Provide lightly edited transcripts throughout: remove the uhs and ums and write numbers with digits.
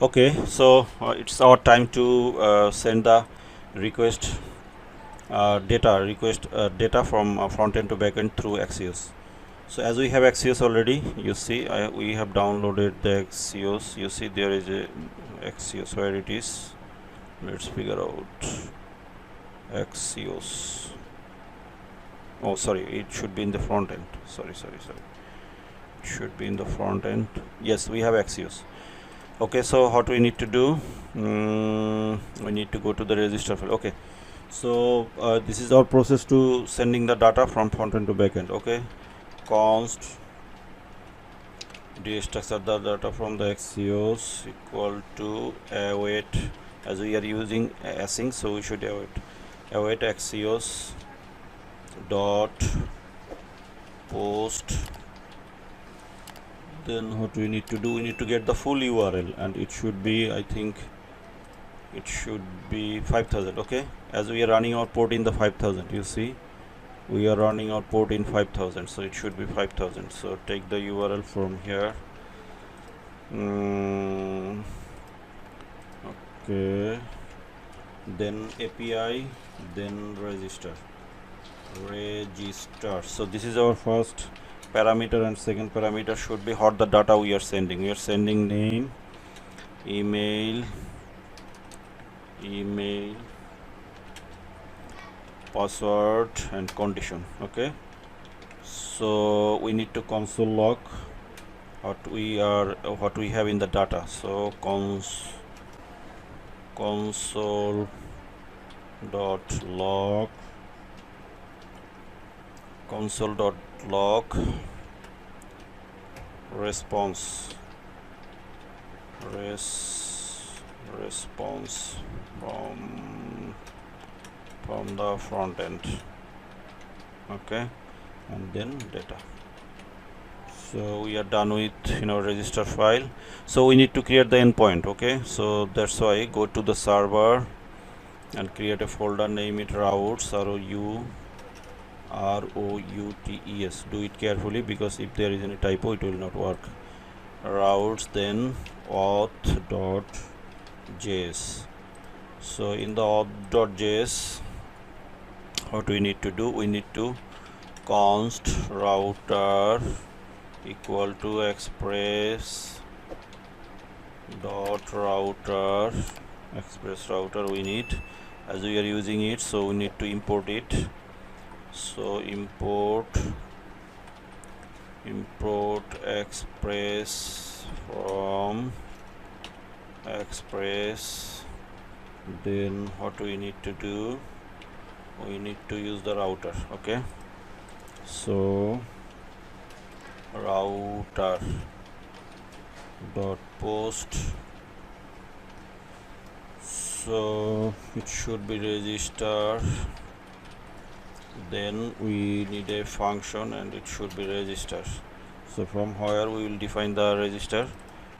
Okay, so it's our time to send the request data from front end to back end through Axios. So as we have Axios already, you see we have downloaded the Axios. You see there is a Axios, where it is. Let's figure out Axios. Oh, sorry, it should be in the front end. Sorry. It should be in the front end. Yes, we have Axios. Okay, so what we need to do? We need to go to the register file. Okay, so this is our process to sending the data from front end to back end. Okay, const destructure the data from the Axios equal to await, as we are using async, so we should await Axios dot post. Then what we need to do, we need to get the full URL, and it should be, I think it should be 5000. Okay, as we are running our port in the 5000, you see we are running our port in 5000, so it should be 5000. So take the URL from here. Okay, then API, then register. So this is our first parameter, and second parameter should be what the data we are sending. We are sending name, email, password, and condition. Okay, so we need to console log what we have in the data. So console dot log response from the front end. Okay, and then data. So we are done with register file. So we need to create the endpoint. Okay, so that's why go to the server and create a folder, name it routes, ROUTES. Do it carefully, because if there is any typo it will not work. Routes, then auth.js. So in the auth.js, what we need to do, we need to const router equal to express router we need, as we are using it, so we need to import it. So import express from express. Then what we need to do, we need to use the router. Okay, so router dot post, so it should be register. Then we need a function, and it should be register. So from where we will define the register,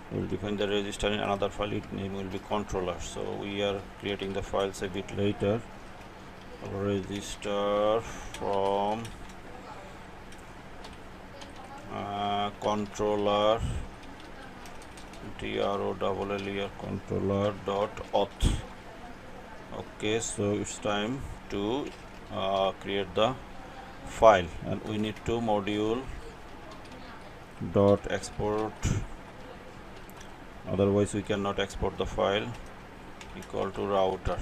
we will define the register in another file. Its name will be controller. So we are creating the files a bit later. Register from controller controller dot auth. Okay, so it's time to create the file, and we need to module dot export, otherwise we cannot export the file, equal to router.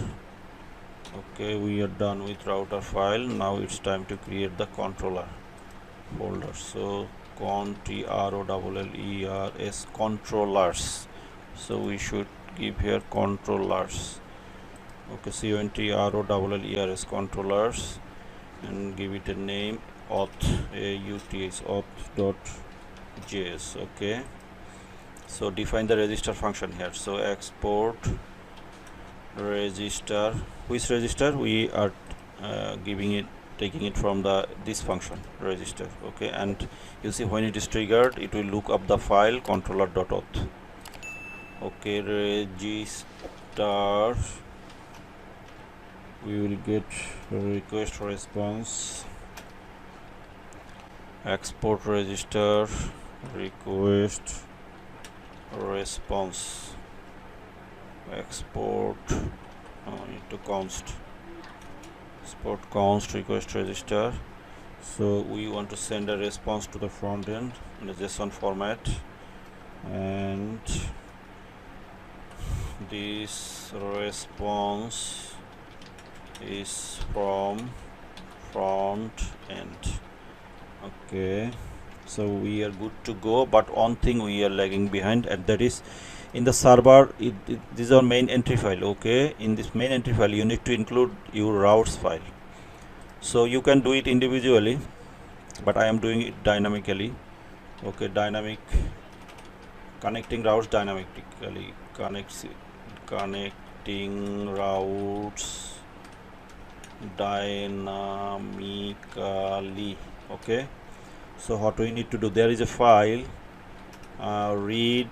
Okay, we are done with router file. Now it's time to create the controller folder. So controllers, controllers, so we should give here controllers. Okay, controllers, controllers, and give it a name auth.js. okay, so define the register function here. So export register. Which register? We are taking it from this function register. Okay, and you see when it is triggered, it will look up the file controller.auth. okay, register, we will get request response, export register request response. export need to const export const request register. So we want to send a response to the front end in a JSON format, and this response is from front end. Okay, so we are good to go, but one thing we are lagging behind, and that is in the server. This is our main entry file. Okay, in this main entry file you need to include your routes file. So you can do it individually, but I am doing it dynamically. Okay, dynamic connecting routes dynamically, connecting routes dynamically. Okay, so what we need to do, there is a file read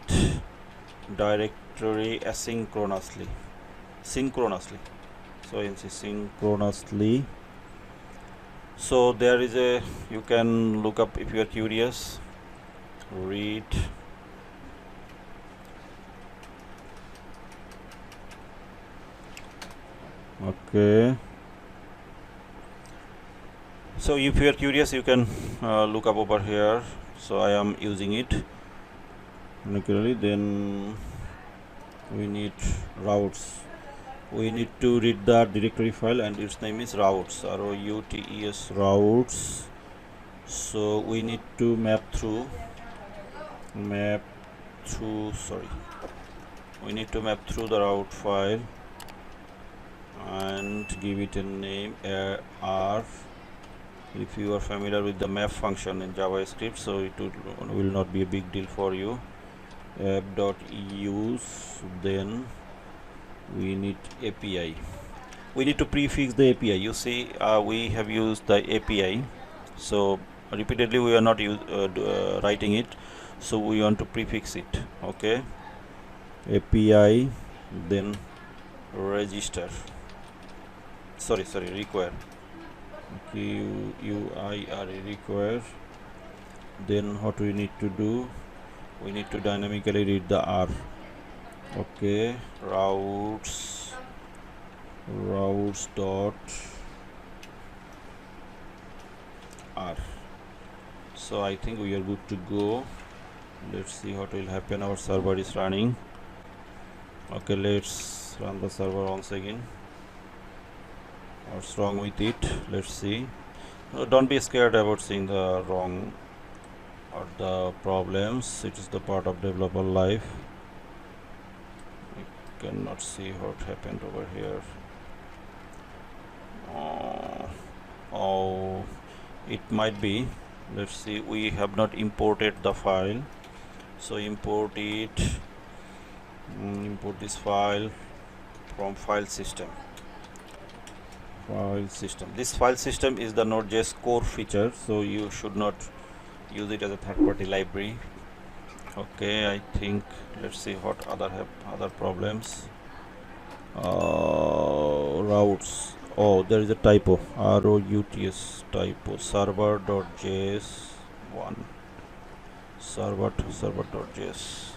directory synchronously, so you can see synchronously. So there is a, you can look up if you are curious, read okay. So if you are curious, you can look up over here. So I am using it naturally. Then we need routes. We need to read the directory file, and its name is routes, routes, routes. So we need to map through we need to map through the route file and give it a name r. If you are familiar with the map function in JavaScript, so it will not be a big deal for you. app.use, then we need API. We need to prefix the API. You see, we have used the API, so repeatedly we are not writing it, so we want to prefix it. Okay, API, then register, require, require. Then what we need to do, we need to dynamically read the R. Okay, routes dot R. So I think we are good to go. Let's see what will happen. Our server is running. Okay, let's run the server once again. What's wrong with it? Let's see. Don't be scared about seeing the wrong or the problems. It is the part of developer life. We cannot see what happened over here. Oh, it might be. Let's see. We have not imported the file, so import it. Import this file from file system. This file system is the Node.js core feature, so you should not use it as a third-party library. Okay, I think let's see what other problems. Routes. Oh, there is a typo. ROUTS typo. Server.js1. Server.js.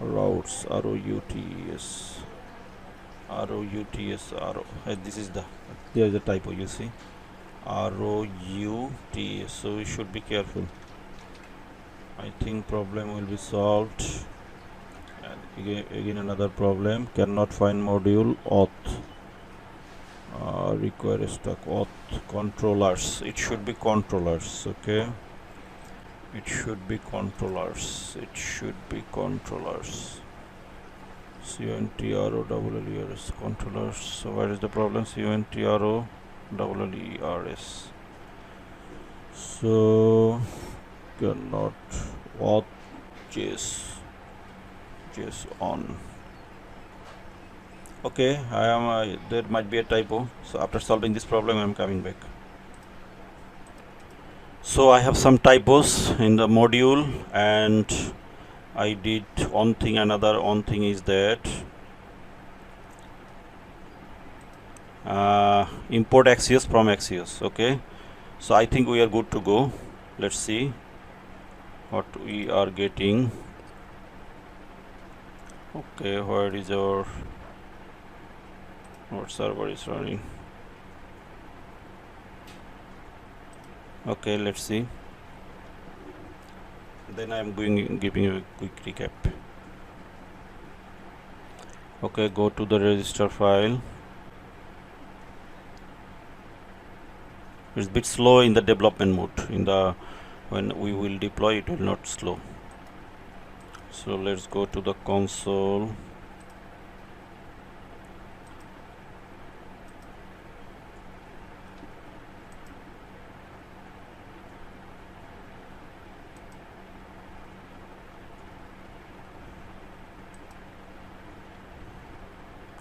Routes. ROUTS. This is there is a typo, you see, ROUTS, so we should be careful. I think problem will be solved. And again another problem, cannot find module auth, require stack auth controllers. It should be controllers. Okay, it should be controllers. CONTROLLERS controllers. So where is the problem? CONTROLLERS. So cannot auth JS on. Okay, I am there might be a typo. So after solving this problem, I am coming back. So I have some typos in the module, and I did one thing. Another one thing is that import Axios from Axios. Okay, so I think we are good to go. Let's see what we are getting. Okay, where is our server is running? Okay, let's see. Then I am giving you a quick recap. Okay, go to the register file. It's a bit slow in the development mode. When we will deploy, it will not slow. So let's go to the console.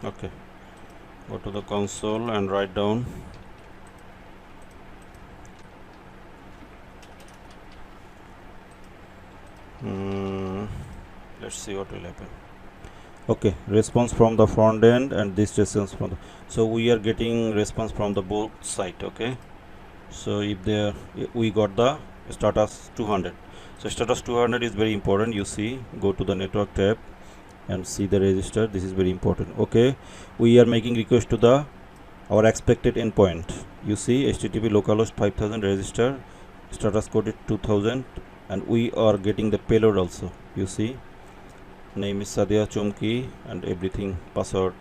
Okay, go to the console and write down let's see what will happen. Okay, response from the front end and this response from the, so we are getting response from the both side. Okay, so if there we got the status 200, so status 200 is very important. You see, go to the network tab and see the register. This is very important. Okay, we are making request to the our expected endpoint. You see, http localhost 5000 register, status code is 2000, and we are getting the payload also. You see, name is Sadia Chomki and everything, password.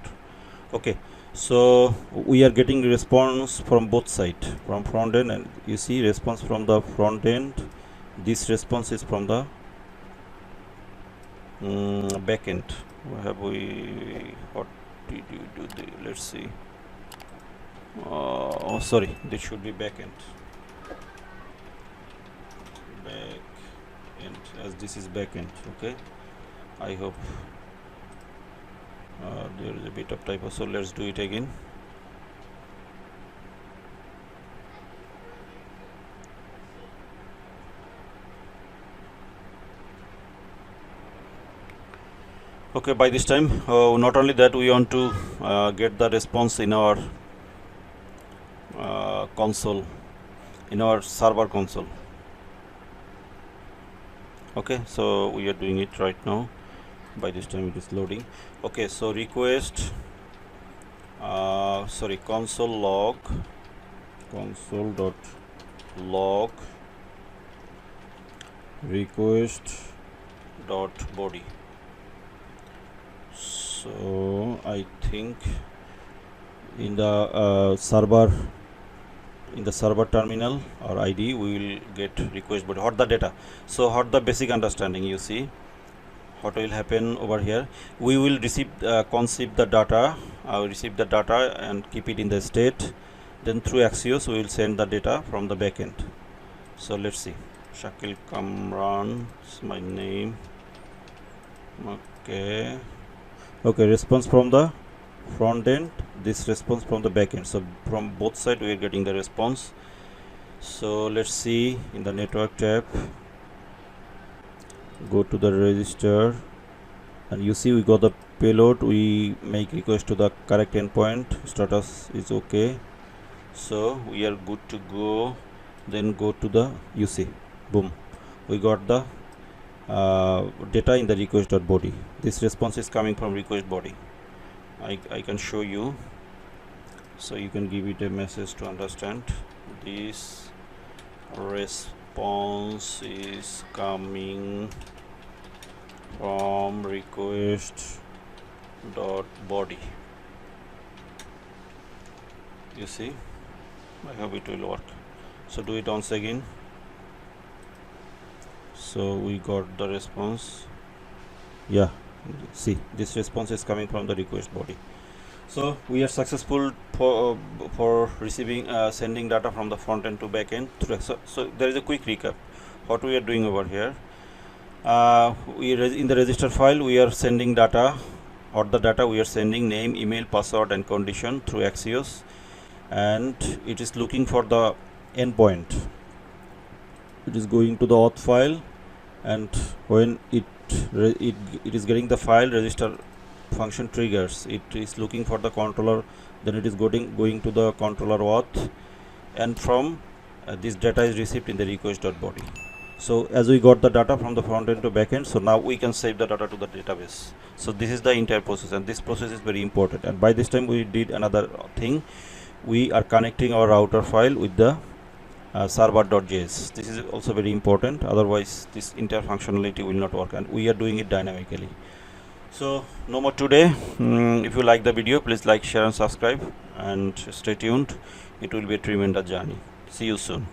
Okay, so we are getting response from both sides, from front end, and you see response from the front end. This response is from the back end. What did you do? Let's see. Oh, sorry, this should be back end. As this is back end. Okay, I hope there is a bit of typo, so let's do it again. Okay, by this time, not only that, we want to get the response in our console, in our server console. Okay, so we are doing it right now. By this time it is loading. Okay, so request console log request dot body. So I think in the server terminal or ID we will get request body. What the data? So what the basic understanding, you see what will happen over here. We will receive receive the data and keep it in the state. Then through Axios we will send the data from the backend. So let's see. Shakil Kamran is my name. Okay, response from the front end, this response from the back end. So from both sides we are getting the response. So let's see in the network tab, go to the register, and you see we got the payload. We make request to the correct endpoint, status is okay, so we are good to go. Then go to the, you see, boom, we got the data in the request.body. This response is coming from request body. I can show you, so you can give it a message to understand. This response is coming from request.body. You see, I hope it will work. So do it once again. So we got the response. Yeah, see, this response is coming from the request body. So we are successful for receiving sending data from the front end to back end. So there is a quick recap what we are doing over here. In the register file we are sending data, or the data we are sending name, email, password and condition through Axios, and it is looking for the endpoint. It is going to the auth file, and when it is getting the file, register function triggers. It is looking for the controller, then it is going to the controller auth, and from this data is received in the request.body. So as we got the data from the front end to back end, so now we can save the data to the database. So this is the entire process, and this process is very important. And by this time we did another thing. We are connecting our router file with the server.js. This is also very important, otherwise this entire functionality will not work, and we are doing it dynamically. So no more today. If you like the video, please like, share and subscribe, and stay tuned. It will be a tremendous journey. See you soon.